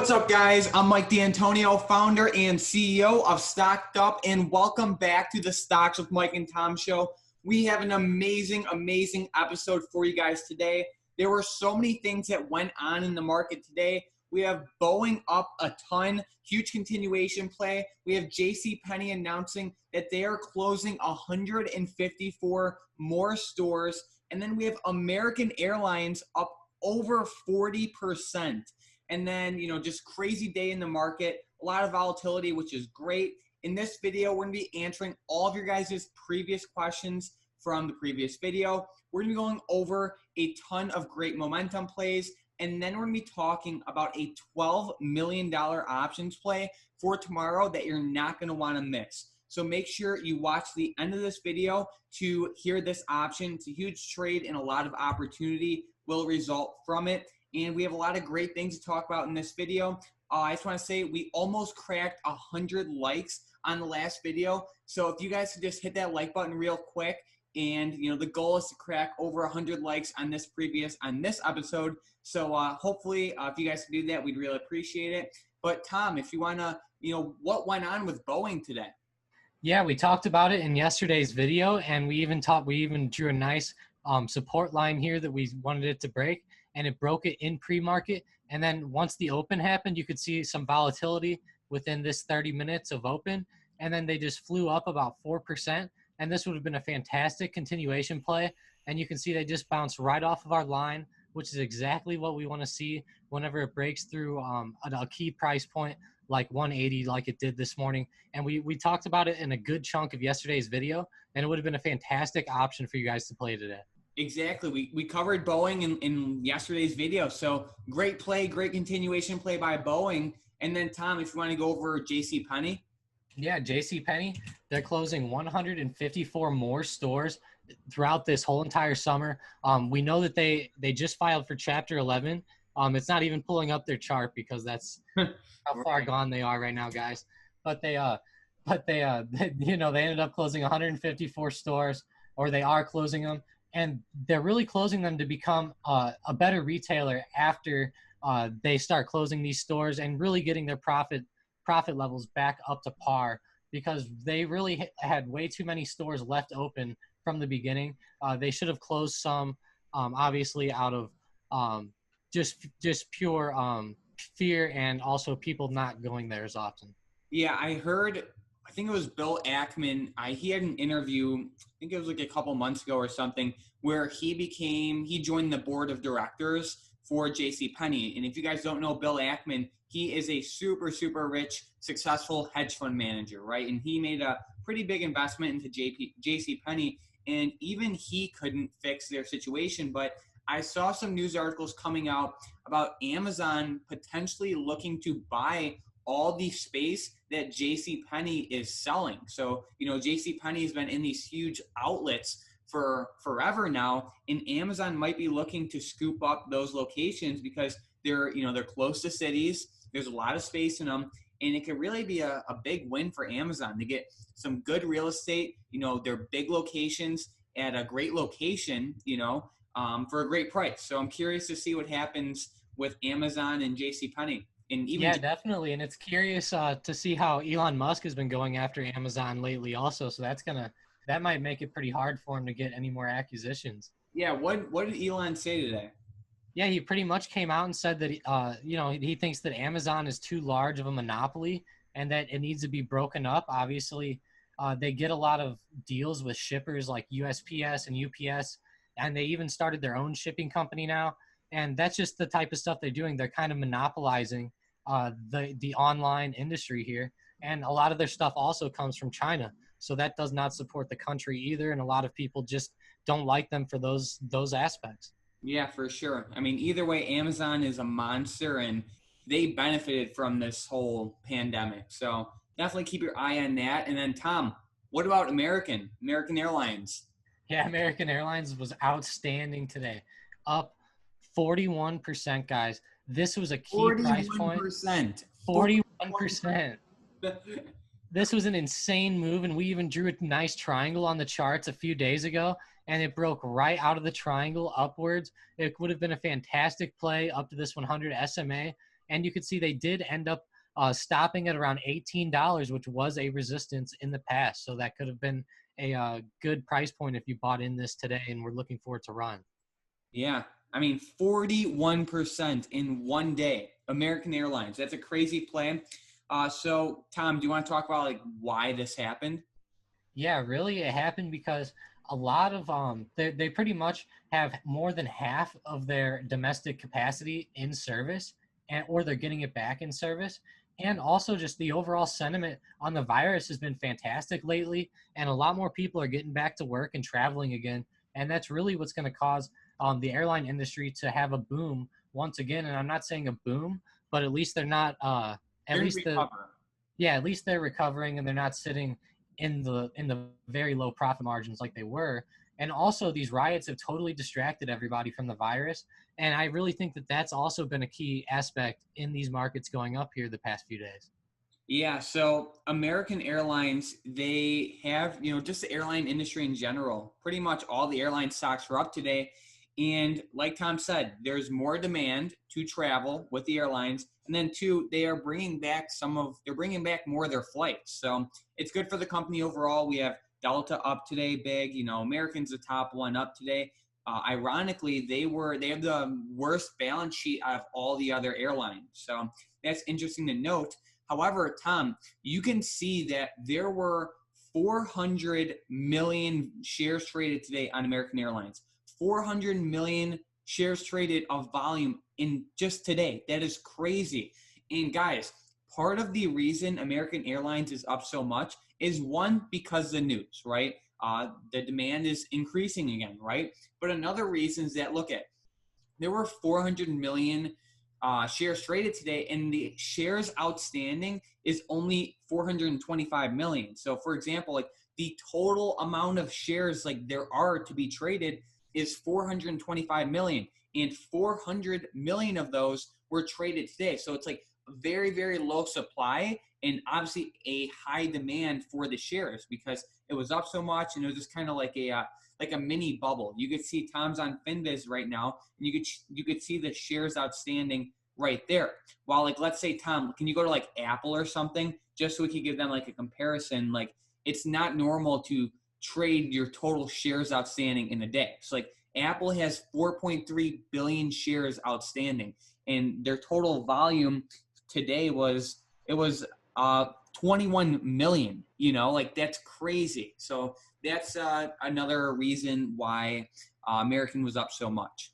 What's up, guys? I'm Mike D'Antonio, founder and CEO of StockedUp, and welcome back to the Stocks with Mike and Tom show. We have an amazing episode for you guys today. There were so many things that went on in the market today. We have Boeing up a ton, huge continuation play. We have Jcpenney announcing that they are closing 154 more stores. And then we have American Airlines up over 40%. And then, just crazy day in the market, a lot of volatility, which is great. In this video, we're going to be answering all of your guys' previous questions from the previous video. We're going to be going over a ton of great momentum plays. And then we're going to be talking about a $12 million options play for tomorrow that you're not going to want to miss. So make sure you watch the end of this video to hear this option. It's a huge trade and a lot of opportunity will result from it. And we have a lot of great things to talk about in this video. I just want to say we almost cracked 100 likes on the last video. So if you guys could just hit that like button real quick. And, the goal is to crack over 100 likes on this episode. So hopefully, if you guys can do that, we'd really appreciate it. But Tom, if you want to, what went on with Boeing today? Yeah, we talked about it in yesterday's video, and we even drew a nice support line here that we wanted it to break, and it broke it in pre-market. And then once the open happened, you could see some volatility within this 30 minutes of open, and then they just flew up about 4%. And this would have been a fantastic continuation play. And you can see they just bounced right off of our line, which is exactly what we want to see whenever it breaks through a key price point like 180 like it did this morning. And we talked about it in a good chunk of yesterday's video, and it would have been a fantastic option for you guys to play today. Exactly. We covered Boeing in yesterday's video. So great play, great continuation play by Boeing. And then, Tom, if you want to go over Jcpenney. Yeah, Jcpenney, they're closing 154 more stores throughout this whole entire summer. We know that they just filed for Chapter 11. It's not even pulling up their chart because that's how far gone they are right now, guys. But they ended up closing 154 stores, or they are closing them, and they're really closing them to become a better retailer after they start closing these stores and really getting their profit levels back up to par, because they really had way too many stores left open from the beginning. They should have closed some, obviously out of just pure fear, and also people not going there as often. Yeah, I think it was Bill Ackman. He had an interview, I think it was like a couple months ago or something, where he joined the board of directors for Jcpenney. And if you guys don't know Bill Ackman, he is a super, super rich, successful hedge fund manager, right? And he made a pretty big investment into Jcpenney, and even he couldn't fix their situation. But I saw some news articles coming out about Amazon potentially looking to buy all the space that Jcpenney is selling. So, Jcpenney has been in these huge outlets for forever now, and Amazon might be looking to scoop up those locations because they're close to cities. There's a lot of space in them, and it could really be a big win for Amazon to get some good real estate. They're big locations at a great location, for a great price. So I'm curious to see what happens with Amazon and Jcpenney. And even definitely. And it's curious to see how Elon Musk has been going after Amazon lately also. So that might make it pretty hard for him to get any more acquisitions. Yeah. What did Elon say today? Yeah, he pretty much came out and said that, he thinks that Amazon is too large of a monopoly and that it needs to be broken up. Obviously, they get a lot of deals with shippers like USPS and UPS, and they even started their own shipping company now. And that's just the type of stuff they're doing. They're kind of monopolizing the online industry here. And a lot of their stuff also comes from China. So that does not support the country either. And a lot of people just don't like them for those aspects. Yeah, for sure. I mean, either way, Amazon is a monster, and they benefited from this whole pandemic. So definitely keep your eye on that. And then, Tom, what about American Airlines? Yeah, American Airlines was outstanding today. Up 41%, guys. This was a key 41%. Price point. 41%. This was an insane move, and we even drew a nice triangle on the charts a few days ago, and it broke right out of the triangle upwards. It would have been a fantastic play up to this 100 SMA, And you could see they did end up stopping at around $18, which was a resistance in the past. So that could have been a good price point if you bought in this today and we're looking for it to run. Yeah. I mean, 41% in one day. American Airlines. That's a crazy play. So, Tom, do you want to talk about like why this happened? Yeah, really, it happened because a lot of they pretty much have more than half of their domestic capacity in service, and or they're getting it back in service. And also just the overall sentiment on the virus has been fantastic lately, and a lot more people are getting back to work and traveling again. And that's really what's going to cause the airline industry to have a boom once again. And I'm not saying a boom, but at least they're not at They're going to least the recover. yeah, at least they're recovering and they're not sitting in the very low profit margins like they were. And also, these riots have totally distracted everybody from the virus. And I really think that that's also been a key aspect in these markets going up here the past few days. Yeah, so American Airlines, they have, just the airline industry in general. Pretty much all the airline stocks are up today. And like Tom said, there's more demand to travel with the airlines. And then two, they're bringing back more of their flights. So it's good for the company overall. We have Delta up today, big, American's the top one up today. Ironically, they have the worst balance sheet out of all the other airlines. So that's interesting to note. However, Tom, you can see that there were 400 million shares traded today on American Airlines. 400 million shares traded of volume in just today. That is crazy. And guys, part of the reason American Airlines is up so much is one, because of the news, right? The demand is increasing again, right? But another reason is that, there were 400 million shares traded today, and the shares outstanding is only 425 million. So, for example, like the total amount of shares like there are to be traded is 425 million, and 400 million of those were traded today. So it's like a very, very low supply, and obviously a high demand for the shares because it was up so much, and it was just kind of like a mini bubble. You could see Tom's on Finviz right now, and you could see the shares outstanding right there. While like, let's say, Tom, can you go to like Apple or something just so we could give them like a comparison? Like, it's not normal to trade your total shares outstanding in a day. So like Apple has 4.3 billion shares outstanding, and their total volume today was 21 million. Like that's crazy. So that's another reason why American was up so much.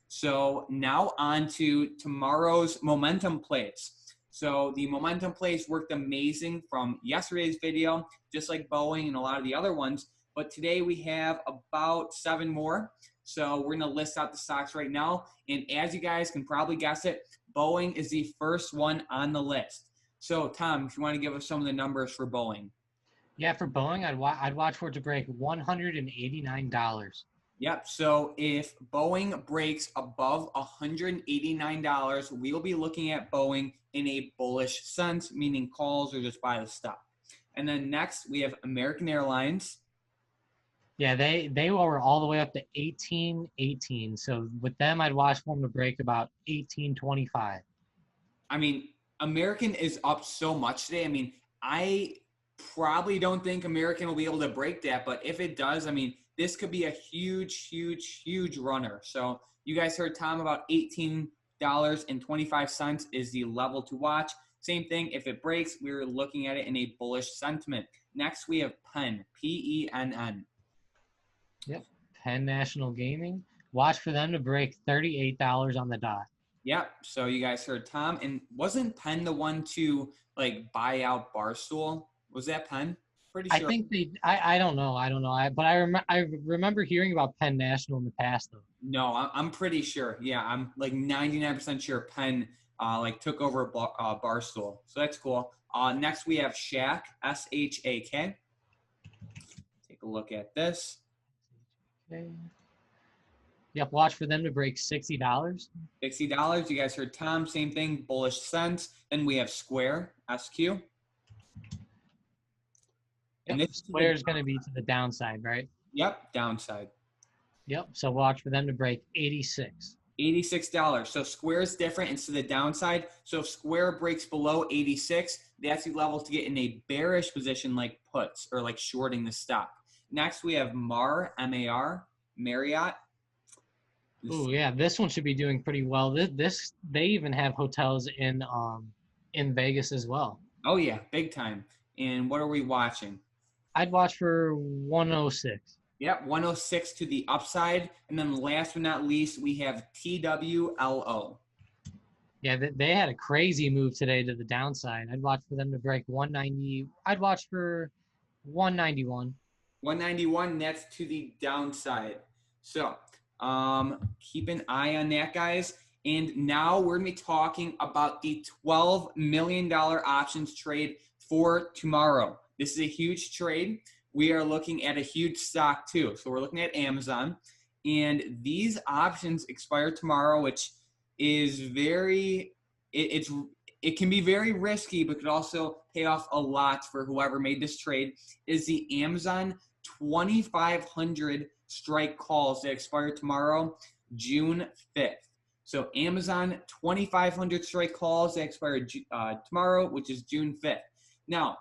So now on to tomorrow's momentum plays. So the momentum plays worked amazing from yesterday's video, just like Boeing and a lot of the other ones. But today we have about 7 more. So we're going to list out the stocks right now. And as you guys can probably guess it, Boeing is the first one on the list. So Tom, if you want to give us some of the numbers for Boeing. Yeah, for Boeing, I'd watch for it to break $189. Yep. So if Boeing breaks above $189, we will be looking at Boeing in a bullish sense, meaning calls or just buy the stock. And then next we have American Airlines. Yeah, they were all the way up to 1818. So with them, I'd watch for them to break about 1825. I mean, American is up so much today. I mean, I probably don't think American will be able to break that, but if it does, I mean, this could be a huge, huge, huge runner. So you guys heard Tom about $18.25 is the level to watch. Same thing, if it breaks, we're looking at it in a bullish sentiment. Next, we have Penn, Penn. Yep, Penn National Gaming. Watch for them to break $38 on the dot. Yep. So you guys heard Tom, and wasn't Penn the one to like buy out Barstool? Was that Penn? Pretty I sure. think they. I don't know. I remember hearing about Penn National in the past though. No, I'm pretty sure. Yeah, I'm like 99% sure Penn like took over Barstool. So that's cool. Next we have Shaq, SHAK. Take a look at this. Okay. Yep, watch for them to break $60. $60. You guys heard Tom, same thing, bullish sense. Then we have Square, SQ. Yep, and Square is going to be to the downside, right? Yep, downside. Yep, so watch for them to break 86. $86. So Square is different. It's to the downside. So if Square breaks below 86, that's the level to get in a bearish position like puts or like shorting the stock. Next, we have MAR, Marriott. Oh yeah, this one should be doing pretty well. This they even have hotels in Vegas as well. Oh, yeah, big time. And what are we watching? I'd watch for 106. Yep, 106 to the upside. And then last but not least, we have TWLO. Yeah, they had a crazy move today to the downside. I'd watch for them to break 190. I'd watch for 191. 191, that's to the downside. So keep an eye on that, guys. And now we're going to be talking about the $12 million options trade for tomorrow. This is a huge trade. We are looking at a huge stock too. So we're looking at Amazon. And these options expire tomorrow, which is it can be very risky, but could also pay off a lot for whoever made this trade. Is the Amazon 2,500 strike calls that expire tomorrow, June 5th. So Amazon 2,500 strike calls that expire tomorrow, which is June 5th. Now,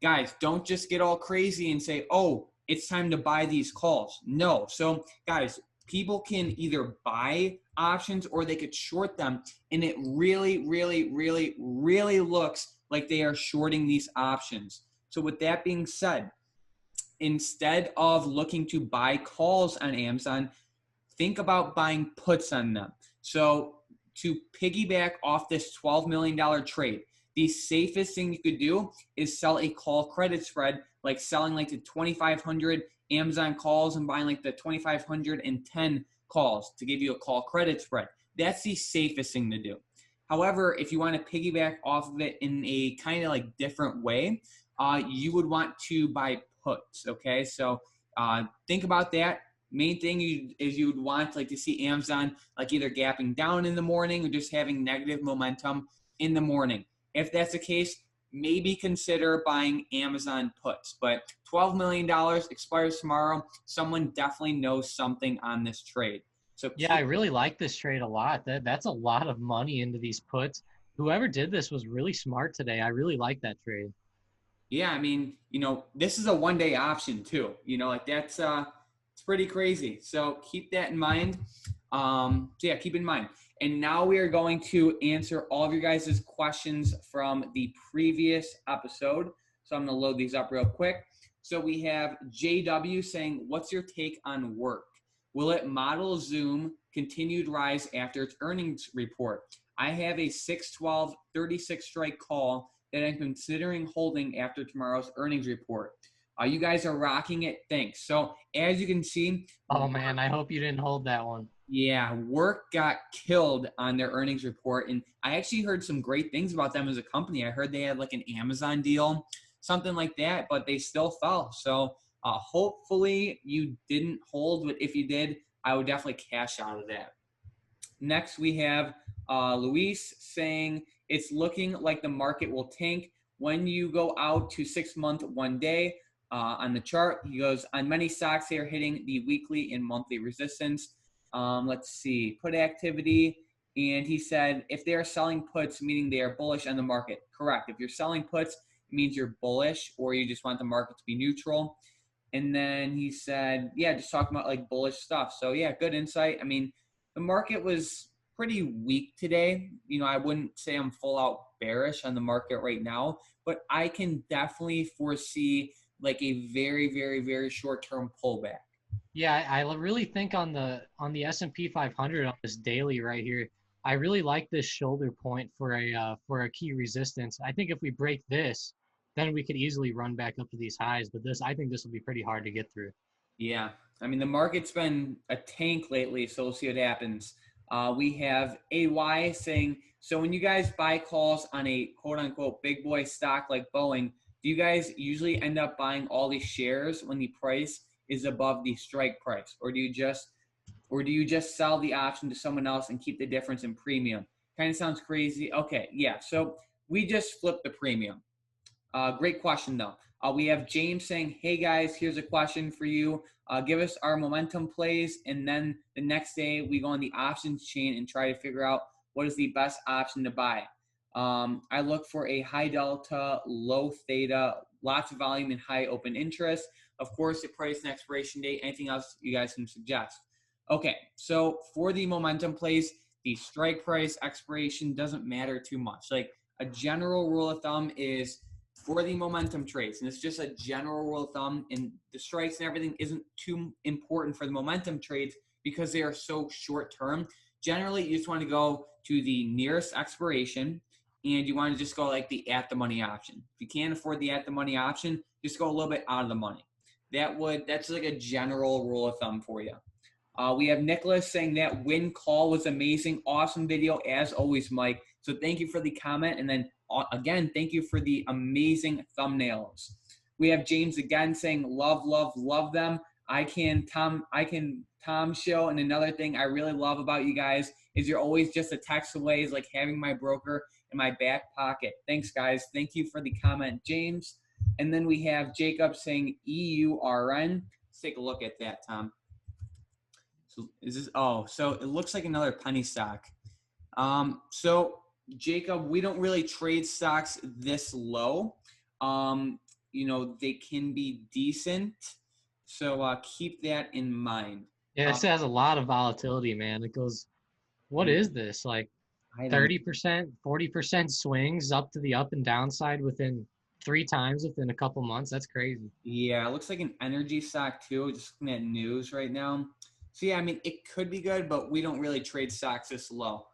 guys, don't just get all crazy and say, oh, it's time to buy these calls. No. So, guys, people can either buy options or they could short them, and it really, really, really, really looks like they are shorting these options. So with that being said, instead of looking to buy calls on Amazon, think about buying puts on them. So to piggyback off this $12 million trade, the safest thing you could do is sell a call credit spread, like selling like the 2,500 Amazon calls and buying like the 2,510 calls to give you a call credit spread. That's the safest thing to do. However, if you want to piggyback off of it in a kind of like different way, you would want to buy puts. Okay, so think about that. Main thing is you would want like to see Amazon like either gapping down in the morning or just having negative momentum in the morning. If that's the case, maybe consider buying Amazon puts. But $12 million expires tomorrow. Someone definitely knows something on this trade. So Yeah, I really like this trade a lot. That's a lot of money into these puts. Whoever did this was really smart today. I really like that trade. yeah, I mean, this is a one-day option too. Like that's it's pretty crazy. So keep that in mind. So yeah, keep in mind. And now we are going to answer all of your guys' questions from the previous episode. So I'm going to load these up real quick. So we have JW saying, what's your take on work? Will it model Zoom continued rise after its earnings report? I have a 6/12 36 strike call that I'm considering holding after tomorrow's earnings report. You guys are rocking it. Thanks. So as you can see, Oh man, I hope you didn't hold that one. yeah, work got killed on their earnings report. And I actually heard some great things about them as a company. I heard they had like an Amazon deal, something like that, but they still fell. So hopefully you didn't hold, but if you did, I would definitely cash out of that. Next, we have Luis saying, it's looking like the market will tank when you go out to 6 month 1 day on the chart. He goes, on many stocks, they are hitting the weekly and monthly resistance. Let's see, put activity. And he said, if they are selling puts, meaning they are bullish on the market. Correct. If you're selling puts, it means you're bullish or you just want the market to be neutral. And then he said, yeah, just talking about like bullish stuff. So yeah, good insight. I mean, the market was pretty weak today. I wouldn't say I'm full out bearish on the market right now, but I can definitely foresee like a very, very, very short-term pullback. Yeah, I really think on the S&P 500 on this daily right here, I really like this shoulder point for a key resistance. I think if we break this, then we could easily run back up to these highs. But I think this will be pretty hard to get through. Yeah, I mean, the market's been a tank lately, so we'll see what happens. We have AY saying, so when you guys buy calls on a quote-unquote big boy stock like Boeing, do you guys usually end up buying all these shares when the price is above the strike price? Or do you just sell the option to someone else and keep the difference in premium? Kind of sounds crazy. Okay, yeah, so we just flip the premium. Great question, though. We have James saying, hey guys, here's a question for you. Give us our momentum plays, and then the next day we go on the options chain and try to figure out what is the best option to buy. I look for a high delta, low theta, lots of volume and high open interest. Of course, the price and expiration date. Anything else you guys can suggest? Okay, so for the momentum plays, the strike price expiration doesn't matter too much. Like a general rule of thumb is for the momentum trades, and it's just a general rule of thumb, and the strikes and everything isn't too important for the momentum trades because they are so short term. Generally, you just want to go to the nearest expiration, and you want to just go like the at the money option. If you can't afford the at the money option, just go a little bit out of the money. That's like a general rule of thumb for you. We have Nicholas saying that win call was amazing. Awesome video as always, Mike. So thank you for the comment. And then again, thank you for the amazing thumbnails. We have James again saying love, love, love them. Tom show. And another thing I really love about you guys is you're always just a text away. Is like having my broker in my back pocket. Thanks guys. Thank you for the comment, James. And then we have Jacob saying EURN. Let's take a look at that, Tom. So is this, so it looks like another penny stock. So Jacob, we don't really trade stocks this low. They can be decent. So keep that in mind. Yeah, this has a lot of volatility, man. It goes, what is this? Like 30%, 40% swings up to the up and down side within 3 times within a couple months. That's crazy. Yeah, it looks like an energy stock too. Just looking at news right now. So yeah, I mean, it could be good, but we don't really trade stocks this low.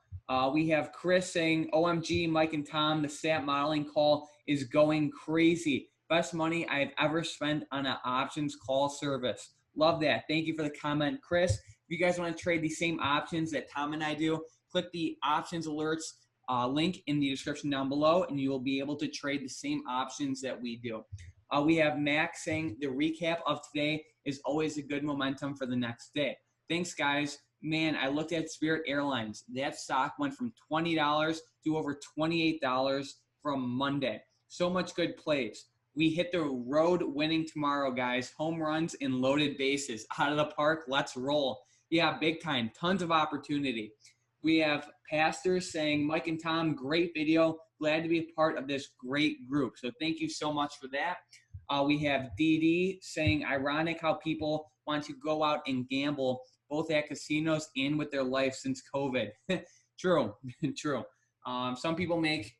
We have Chris saying, OMG, Mike and Tom, the stat modeling call is going crazy. Best money I've ever spent on an options call service. Love that. Thank you for the comment, Chris. If you guys want to trade the same options that Tom and I do, click the options alerts link in the description down below, and you will be able to trade the same options that we do. We have Max saying the recap of today is always a good momentum for the next day. Thanks, guys. Man, I looked at Spirit Airlines. That stock went from $20 to over $28 from Monday. So much good plays. We hit the road winning tomorrow, guys. Home runs and loaded bases. Out of the park, let's roll. Yeah, big time. Tons of opportunity. We have pastors saying, Mike and Tom, great video. Glad to be a part of this great group. So thank you so much for that. We have DD saying, ironic how people want to go out and gamble both at casinos and with their life since COVID. True, true. Some people make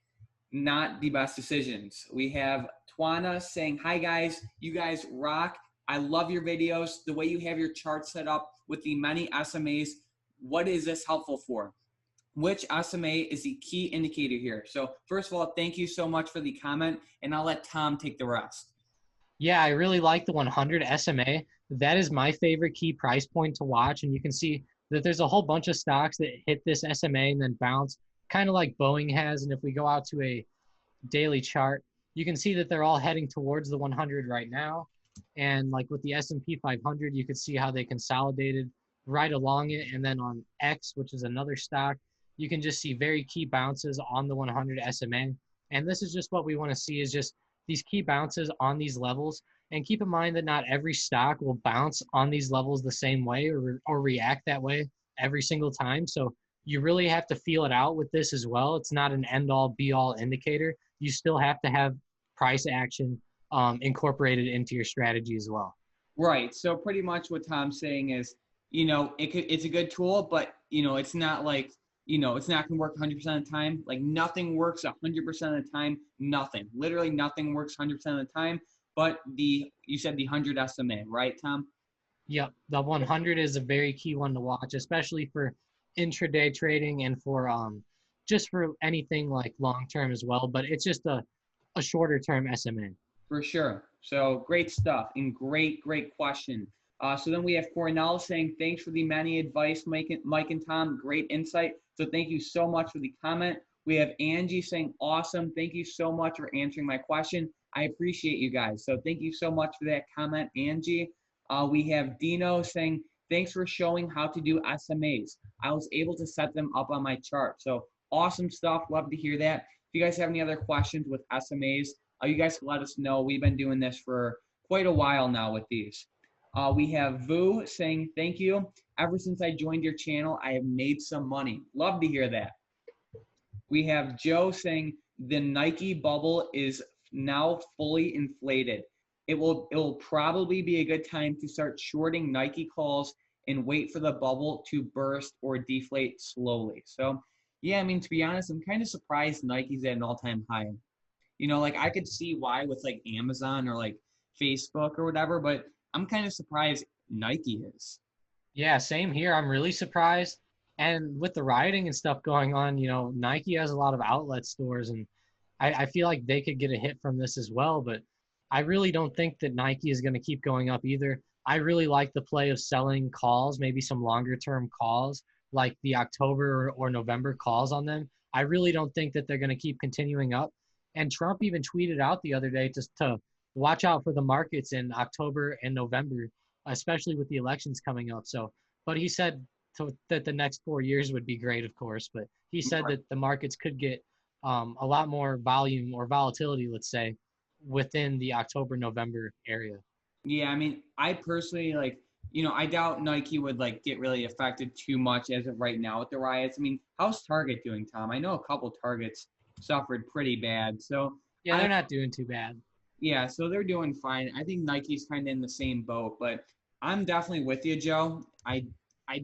not the best decisions. We have Twana saying, hi guys, you guys rock. I love your videos. The way you have your chart set up with the many SMAs, what is this helpful for? Which SMA is the key indicator here? So first of all, thank you so much for the comment, and I'll let Tom take the rest. Yeah, I really like the 100 SMA. That is my favorite key price point to watch. And you can see that there's a whole bunch of stocks that hit this SMA and then bounce, kind of like Boeing has. And if we go out to a daily chart, you can see that they're all heading towards the 100 right now. And like with the S&P 500, you could see how they consolidated right along it. And then on X, which is another stock, you can just see very key bounces on the 100 SMA. And this is just what we want to see, is just these key bounces on these levels. And keep in mind that not every stock will bounce on these levels the same way or react that way every single time. So you really have to feel it out with this as well. It's not an end-all, be-all indicator. You still have to have price action incorporated into your strategy as well. Right. So pretty much what Tom's saying is, it's a good tool, but, it's not like, it's not going to work 100% of the time. Like nothing works 100% of the time. Nothing. Literally nothing works 100% of the time. But you said the 100 SMA, right, Tom? Yep. The 100 is a very key one to watch, especially for intraday trading and for just for anything like long-term as well. But it's just a shorter-term SMA. For sure. So great stuff and great question. So then we have Cornell saying, thanks for the many advice, Mike and Tom. Great insight. So thank you so much for the comment. We have Angie saying, awesome. Thank you so much for answering my question. I appreciate you guys. So thank you so much for that comment, Angie. We have Dino saying, thanks for showing how to do SMAs. I was able to set them up on my chart. So awesome stuff. Love to hear that. If you guys have any other questions with SMAs, You guys can let us know. We've been doing this for quite a while now with these. We have Vu saying, thank you. Ever since I joined your channel, I have made some money. Love to hear that. We have Joe saying, the Nike bubble is now fully inflated. It will probably be a good time to start shorting Nike calls and wait for the bubble to burst or deflate slowly. So, yeah, I mean, to be honest, I'm kind of surprised Nike's at an all-time high. You know, like I could see why with like Amazon or like Facebook or whatever, but I'm kind of surprised Nike is. Yeah, same here. I'm really surprised. And with the rioting and stuff going on, Nike has a lot of outlet stores, and I feel like they could get a hit from this as well. But I really don't think that Nike is going to keep going up either. I really like the play of selling calls, maybe some longer term calls, like the October or November calls on them. I really don't think that they're going to keep continuing up. And Trump even tweeted out the other day just to watch out for the markets in October and November, especially with the elections coming up. So, but he said that the next 4 years would be great, of course. But he said that the markets could get a lot more volume or volatility, let's say, within the October, November area. Yeah, I mean, I personally I doubt Nike would like get really affected too much as of right now with the riots. I mean, how's Target doing, Tom? I know a couple Targets suffered pretty bad. So yeah, they're not doing too bad. Yeah, so they're doing fine. I think Nike's kind of in the same boat, but I'm definitely with you, Joe. I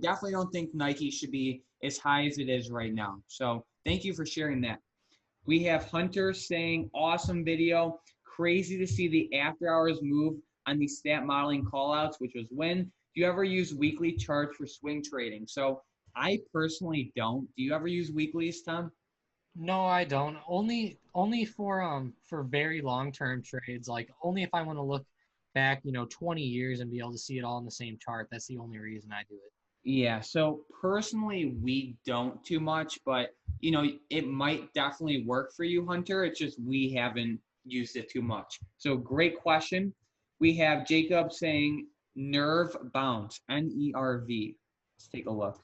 definitely don't think Nike should be as high as it is right now. So thank you for sharing that. We have Hunter saying, awesome video. Crazy to see the after hours move on the stat modeling callouts, which was when. Do you ever use weekly charts for swing trading? So I personally don't. Do you ever use weeklies, Tom? No, I don't. Only for very long-term trades, like only if I want to look back, 20 years and be able to see it all in the same chart. That's the only reason I do it. Yeah, so personally, we don't too much, but it might definitely work for you, Hunter. It's just we haven't used it too much. So great question. We have Jacob saying nerve bounce, NERV. Let's take a look.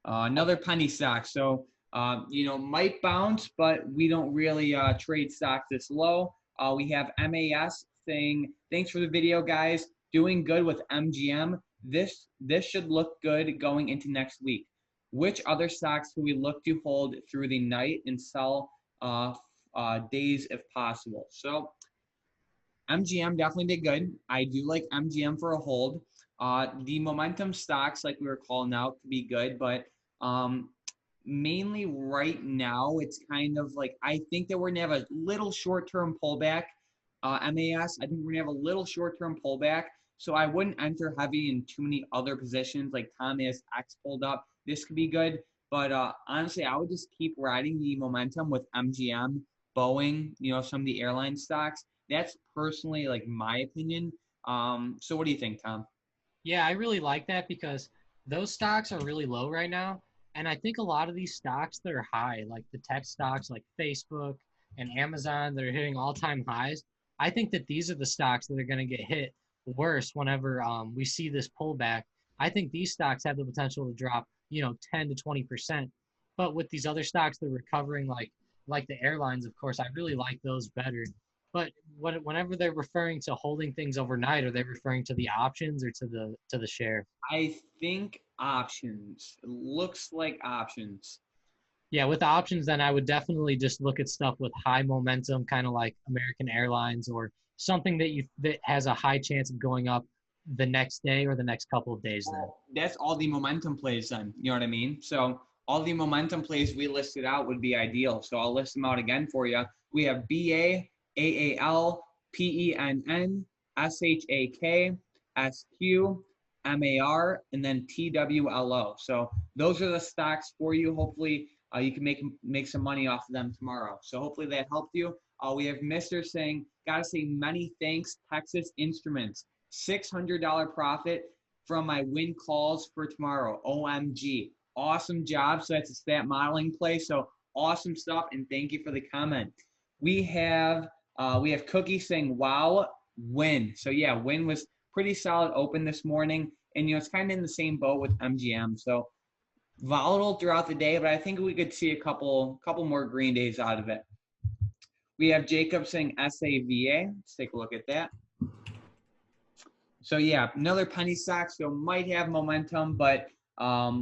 Another penny stock. So, might bounce, but we don't really trade stocks this low. We have MAS saying, thanks for the video, guys. Doing good with MGM. This should look good going into next week. Which other stocks do we look to hold through the night and sell days if possible? So MGM definitely did good. I do like MGM for a hold. The momentum stocks, like we were calling out, could be good, but mainly right now, it's kind of like I think that we're going to have a little short-term pullback. MAS, I think we're going to have a little short-term pullback. So I wouldn't enter heavy in too many other positions like Tom has X pulled up. This could be good. But honestly, I would just keep riding the momentum with MGM, Boeing, some of the airline stocks. That's personally like my opinion. So what do you think, Tom? Yeah, I really like that because those stocks are really low right now. And I think a lot of these stocks that are high, like the tech stocks like Facebook and Amazon that are hitting all-time highs, I think that these are the stocks that are going to get hit worse whenever we see this pullback. I think these stocks have the potential to drop, 10 to 20%. But with these other stocks that are recovering, like the airlines, of course, I really like those better. But whenever they're referring to holding things overnight, are they referring to the options or to the share? I think options. It looks like options. Yeah, with the options, then I would definitely just look at stuff with high momentum, kind of like American Airlines or something that has a high chance of going up the next day or the next couple of days. Then That's all the momentum plays. Then you know what I mean. So all the momentum plays we listed out would be ideal. So I'll list them out again for you. We have BA, AAL, PENN, SHAK, SQ, MAR, and then TWLO. So those are the stocks for you. Hopefully you can make some money off of them tomorrow. So hopefully that helped you. We have Mr. saying, gotta say many thanks, Texas Instruments. $600 profit from my win calls for tomorrow. OMG. Awesome job. So that's a stat modeling play. So awesome stuff. And thank you for the comment. We have Cookie saying, wow, win. So yeah, win was pretty solid open this morning. And it's kind of in the same boat with MGM. So volatile throughout the day, but I think we could see a couple more green days out of it. We have Jacob saying SAVA. Let's take a look at that. So yeah, another penny stock, so might have momentum, but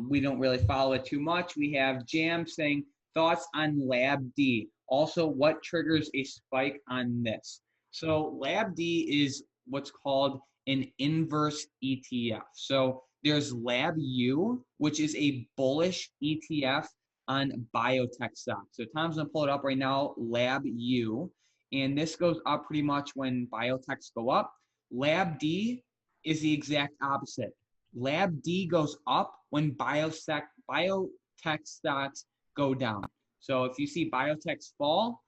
we don't really follow it too much. We have Jam saying thoughts on Lab D. Also, what triggers a spike on this? So Lab D is what's called an inverse ETF. So there's Lab U, which is a bullish ETF on biotech stocks. So Tom's gonna pull it up right now, Lab U, and this goes up pretty much when biotechs go up. Lab D is the exact opposite. Lab D goes up when biotech stocks go down. So if you see biotechs fall,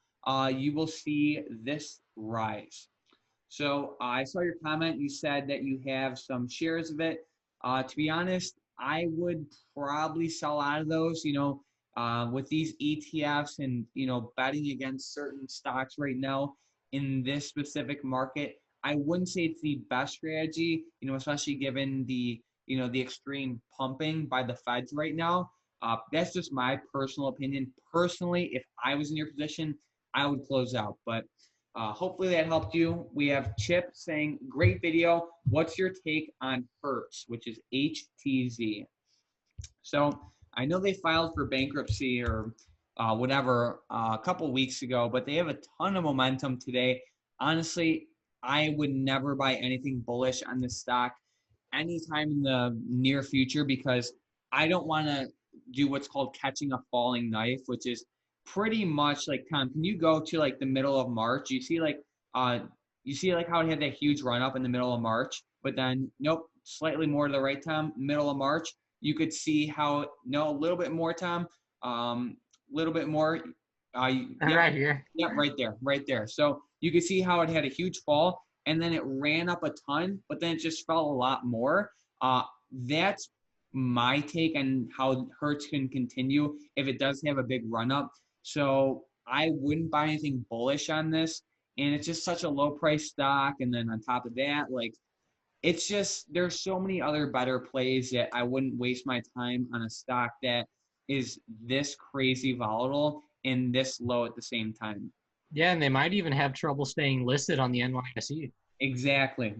you will see this rise. So I saw your comment. You said that you have some shares of it. To be honest, I would probably sell out of those. With these ETFs and betting against certain stocks right now in this specific market, I wouldn't say it's the best strategy. Especially given the the extreme pumping by the Feds right now. That's just my personal opinion. Personally, if I was in your position, I would close out. But hopefully that helped you. We have Chip saying, great video. What's your take on Hertz, which is HTZ? So I know they filed for bankruptcy or whatever a couple weeks ago, but they have a ton of momentum today. Honestly, I would never buy anything bullish on this stock anytime in the near future because I don't want to do what's called catching a falling knife, which is pretty much like, Tom, can you go to like the middle of March? You see like how it had that huge run up in the middle of March, but then nope, slightly more to the right, Tom, middle of March. You could see how a little bit more, Tom, little bit more. Right here. Yep, right there. So you could see how it had a huge fall, and then it ran up a ton, but then it just fell a lot more. That's my take on how Hertz can continue if it does have a big run up. So I wouldn't buy anything bullish on this, and it's just such a low price stock. And then on top of that, like it's just there's so many other better plays that I wouldn't waste my time on a stock that is this crazy volatile and this low at the same time. Yeah, and they might even have trouble staying listed on the NYSE. Exactly.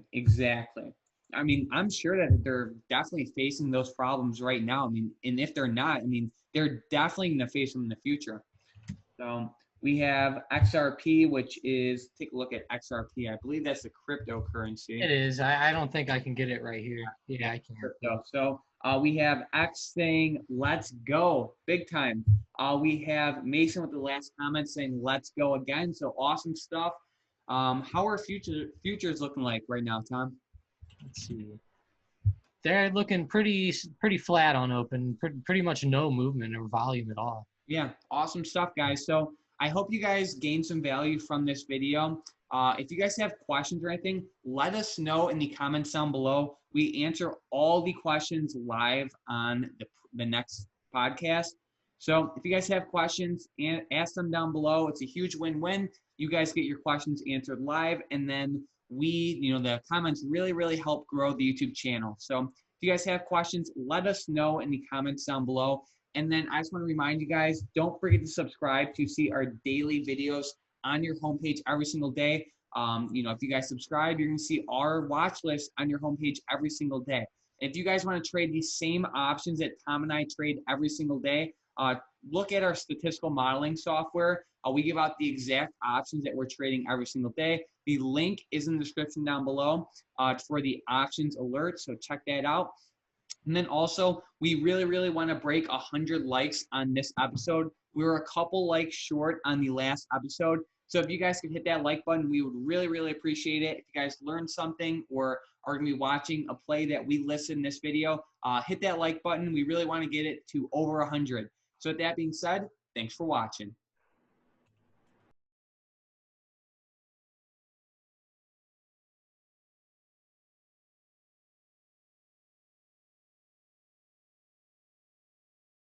I mean, I'm sure that they're definitely facing those problems right now. I mean, and if they're not, I mean, they're definitely going to face them in the future. So we have XRP, which is, take a look at XRP. I believe that's the cryptocurrency. It is. I don't think I can get it right here. Yeah, I can. Crypto. So we have X saying, let's go, big time. We have Mason with the last comment saying, let's go again. So awesome stuff. How are futures looking like right now, Tom? Let's see. They're looking pretty flat on open. Pretty much no movement or volume at all. Yeah, awesome stuff, guys. So I hope you guys gained some value from this video. If you guys have questions or anything, let us know in the comments down below. We answer all the questions live on the next podcast. So if you guys have questions, ask them down below. It's a huge win-win. You guys get your questions answered live, and then the comments really help grow the YouTube channel. So if you guys have questions, let us know in the comments down below. And then I just want to remind you guys, don't forget to subscribe to see our daily videos on your homepage every single day. If you guys subscribe, you're going to see our watch list on your homepage every single day. If you guys want to trade the same options that Tom and I trade every single day, look at our statistical modeling software. We give out the exact options that we're trading every single day. The link is in the description down below for the options alert, so check that out. And then also, we really want to break 100 likes on this episode. We were a couple likes short on the last episode. So if you guys could hit that like button, we would really appreciate it. If you guys learned something or are going to be watching a play that we listed in this video, hit that like button. We really want to get it to over 100. So with that being said, thanks for watching.